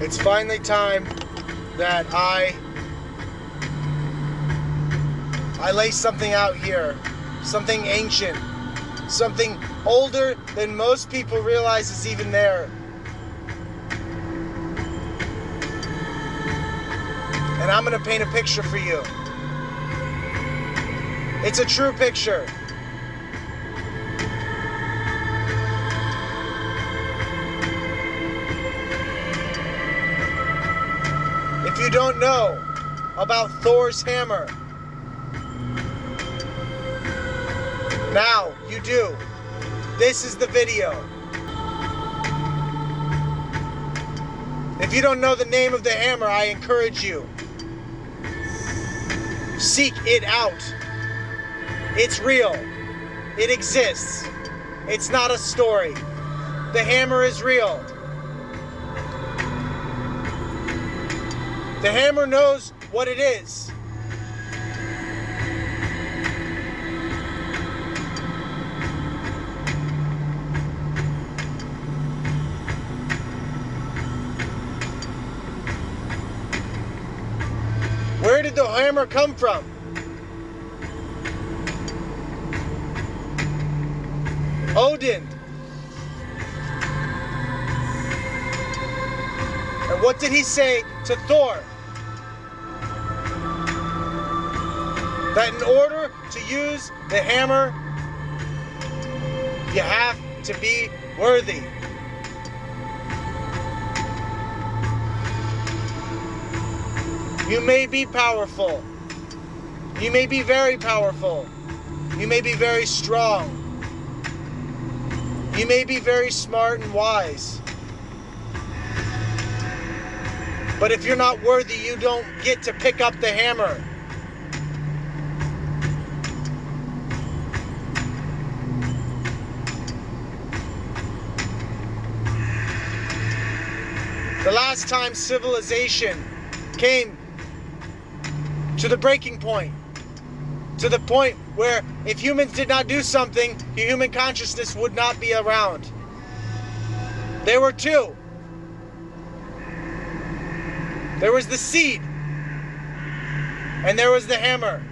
It's finally time that I lay something out here, something ancient, something older than most people realize is even there. And I'm gonna paint a picture for you. It's a true picture. If you don't know about Thor's hammer, now you do. This is the video. If you don't know the name of the hammer, I encourage you. Seek it out. It's real. It exists. It's not a story. The hammer is real. The hammer knows what it is. Where did the hammer come from? Odin. And what did he say to Thor? That in order to use the hammer, you have to be worthy. You may be powerful. You may be very powerful. You may be very strong. You may be very smart and wise. But if you're not worthy, you don't get to pick up the hammer. The last time civilization came to the breaking point, to the point where if humans did not do something, human consciousness would not be around. There were two. There was the seed, and there was the hammer.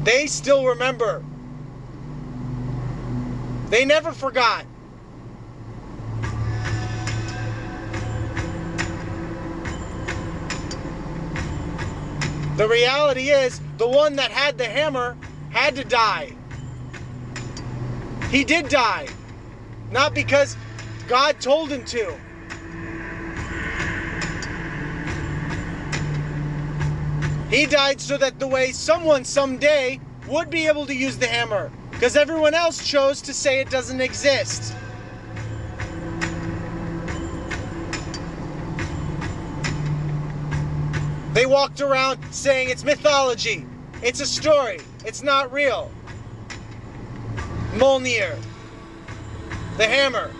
They still remember. They never forgot. The reality is, the one that had the hammer had to die. He did die. Not because God told him to. He died so that the way someone someday would be able to use the hammer, because everyone else chose to say it doesn't exist. They walked around saying it's mythology, it's a story, it's not real. Mjolnir, the hammer.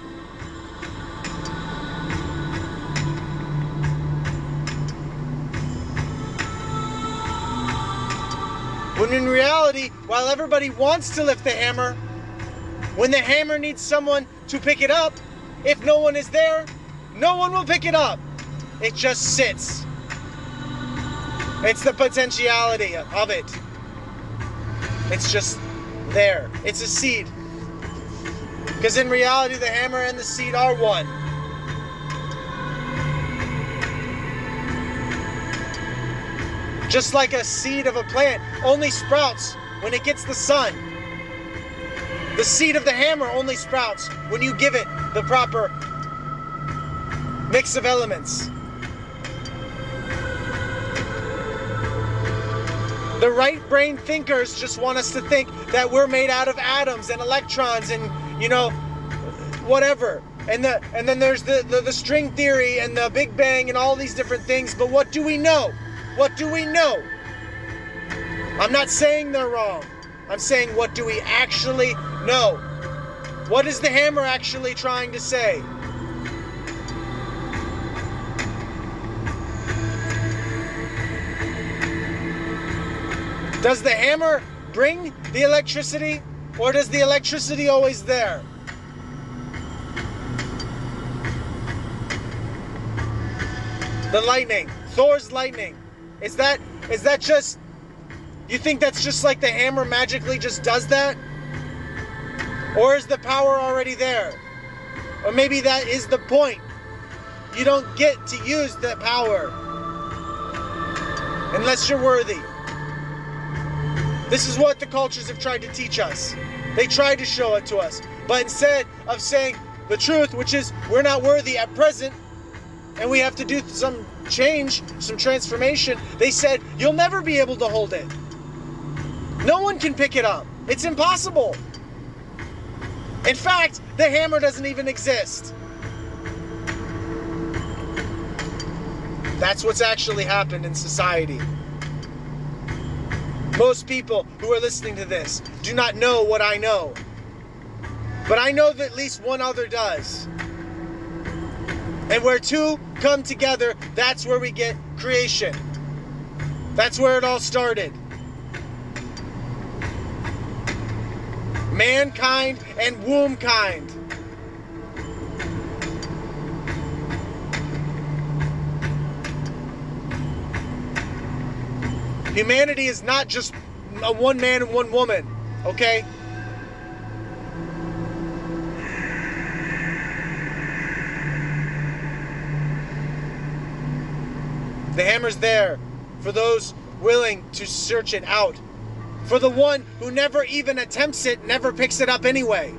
When in reality, while everybody wants to lift the hammer, when the hammer needs someone to pick it up, if no one is there, no one will pick it up. It just sits. It's the potentiality of it. It's just there. It's a seed. Because in reality, the hammer and the seed are one. Just like a seed of a plant only sprouts when it gets the sun. The seed of the hammer only sprouts when you give it the proper mix of elements. The right brain thinkers just want us to think that we're made out of atoms and electrons and, whatever. And then there's the string theory and the Big Bang and all these different things. But what do we know? What do we know? I'm not saying they're wrong. I'm saying, what do we actually know? What is the hammer actually trying to say? Does the hammer bring the electricity, or does the electricity always there? The lightning, Thor's lightning. Is that just, you think that's just like the hammer magically just does that? Or is the power already there? Or maybe that is the point. You don't get to use that power unless you're worthy. This is what the cultures have tried to teach us. They tried to show it to us. But instead of saying the truth, which is we're not worthy at present, and we have to do some change, some transformation, they said you'll never be able to hold it. No one can pick it up. It's impossible. In fact, the hammer doesn't even exist. That's what's actually happened in society. Most people who are listening to this do not know what I know. But I know that at least one other does. And where two come together, that's where we get creation. That's where it all started. Mankind and wombkind. Humanity is not just a one man and one woman, okay? The hammer's there for those willing to search it out. For the one who never even attempts it, never picks it up anyway.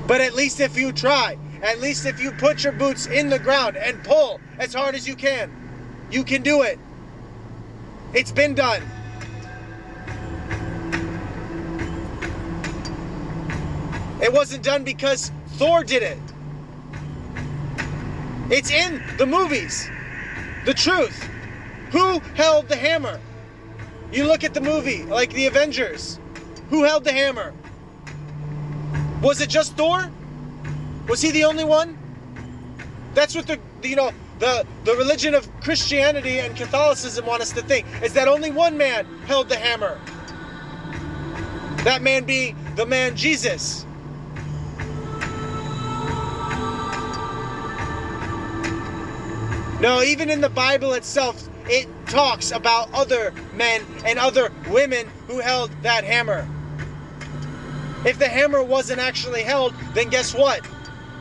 But at least if you try, at least if you put your boots in the ground and pull as hard as you can do it. It's been done. It wasn't done because Thor did it. It's in the movies. The truth. Who held the hammer? You look at the movie, like the Avengers. Who held the hammer? Was it just Thor? Was he the only one? That's what the religion of Christianity and Catholicism want us to think, is that only one man held the hammer. That man being the man Jesus. No, even in the Bible itself, it talks about other men and other women who held that hammer. If the hammer wasn't actually held, then guess what?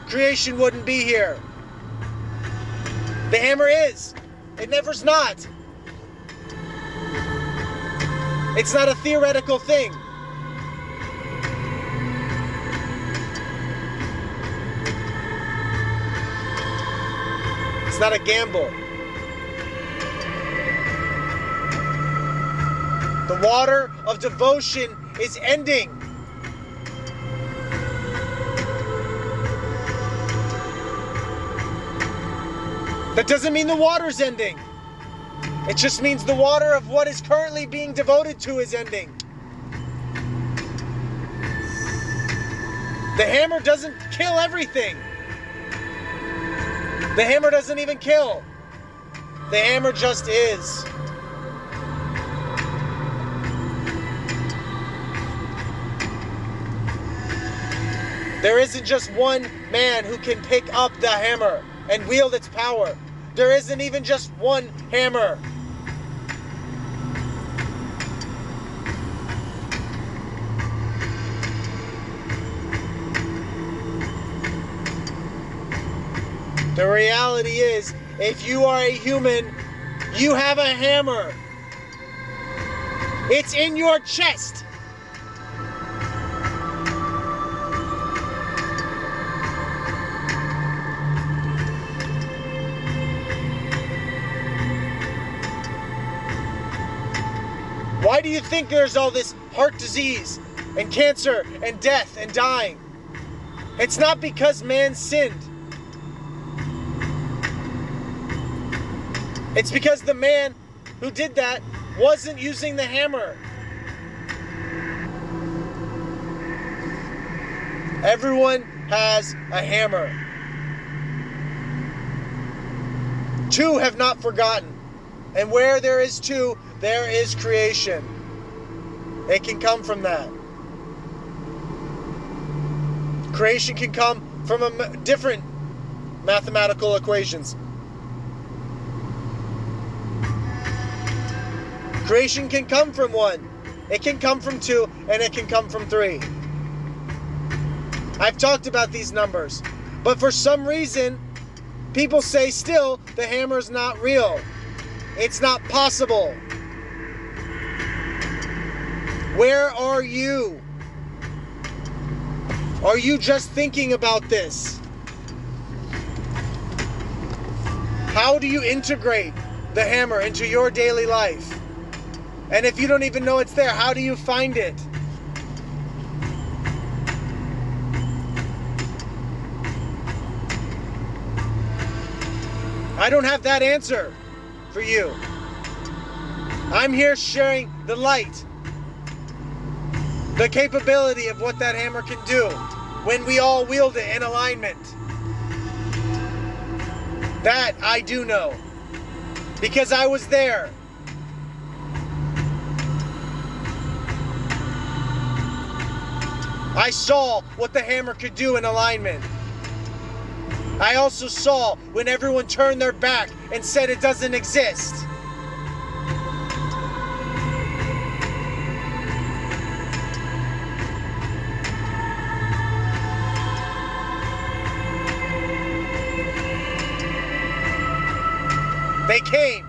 Creation wouldn't be here. The hammer is. It never's not. It's not a theoretical thing. It's not a gamble. The water of devotion is ending. That doesn't mean the water's ending. It just means the water of what is currently being devoted to is ending. The hammer doesn't kill everything. The hammer doesn't even kill. The hammer just is. There isn't just one man who can pick up the hammer and wield its power. There isn't even just one hammer. The reality is, if you are a human, you have a hammer. It's in your chest. Why do you think there's all this heart disease and cancer and death and dying? It's not because man sinned. It's because the man who did that wasn't using the hammer. Everyone has a hammer. Two have not forgotten. And where there is two, there is creation. It can come from that. Creation can come from different mathematical equations. Creation can come from one. It can come from two, and it can come from three. I've talked about these numbers, but for some reason, people say still the hammer's not real. It's not possible. Where are you? Are you just thinking about this? How do you integrate the hammer into your daily life? And if you don't even know it's there, how do you find it? I don't have that answer for you. I'm here sharing the light, the capability of what that hammer can do when we all wield it in alignment. That I do know, because I was there. I saw what the hammer could do in alignment. I also saw when everyone turned their back and said it doesn't exist. They came.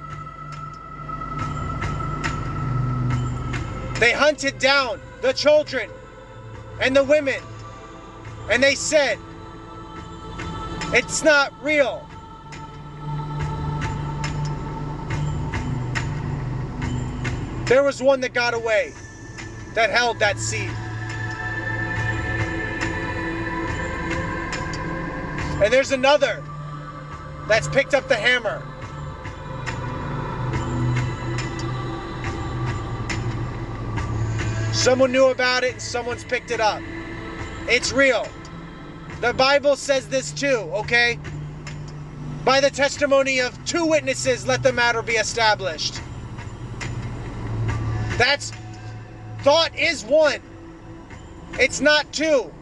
They hunted down the children and the women, and they said, it's not real. There was one that got away, that held that seed. And there's another that's picked up the hammer. Someone knew about it and someone's picked it up. It's real. The Bible says this too, okay? By the testimony of two witnesses, let the matter be established. That's, thought is one. It's not two.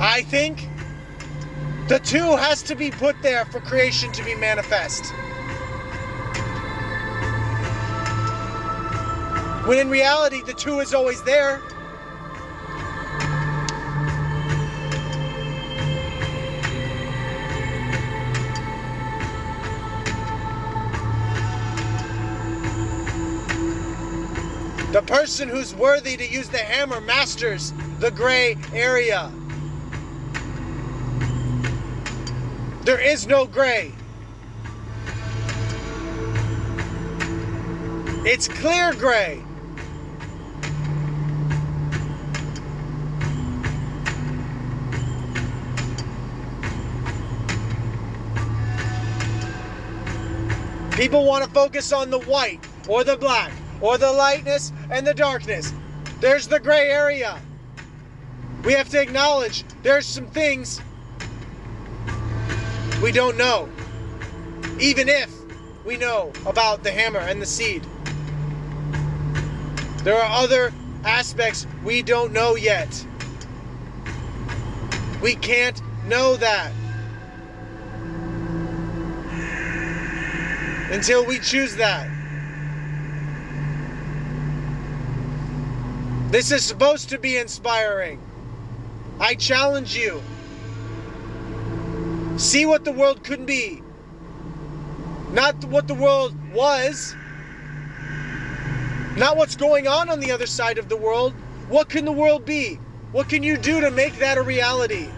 I think the two has to be put there for creation to be manifest. When in reality, the two is always there. The person who's worthy to use the hammer masters the gray area. There is no gray. It's clear gray. People want to focus on the white or the black or the lightness and the darkness. There's the gray area. We have to acknowledge there's some things we don't know, even if we know about the hammer and the seed. There are other aspects we don't know yet. We can't know that until we choose that. This is supposed to be inspiring. I challenge you. See what the world could be. Not what the world was. Not what's going on the other side of the world. What can the world be? What can you do to make that a reality?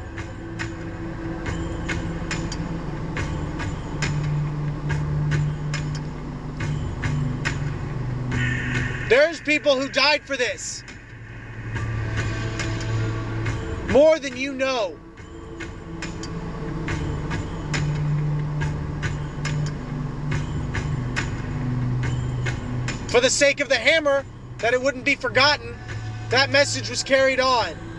There's people who died for this. More than you know. For the sake of the hammer, that it wouldn't be forgotten, that message was carried on.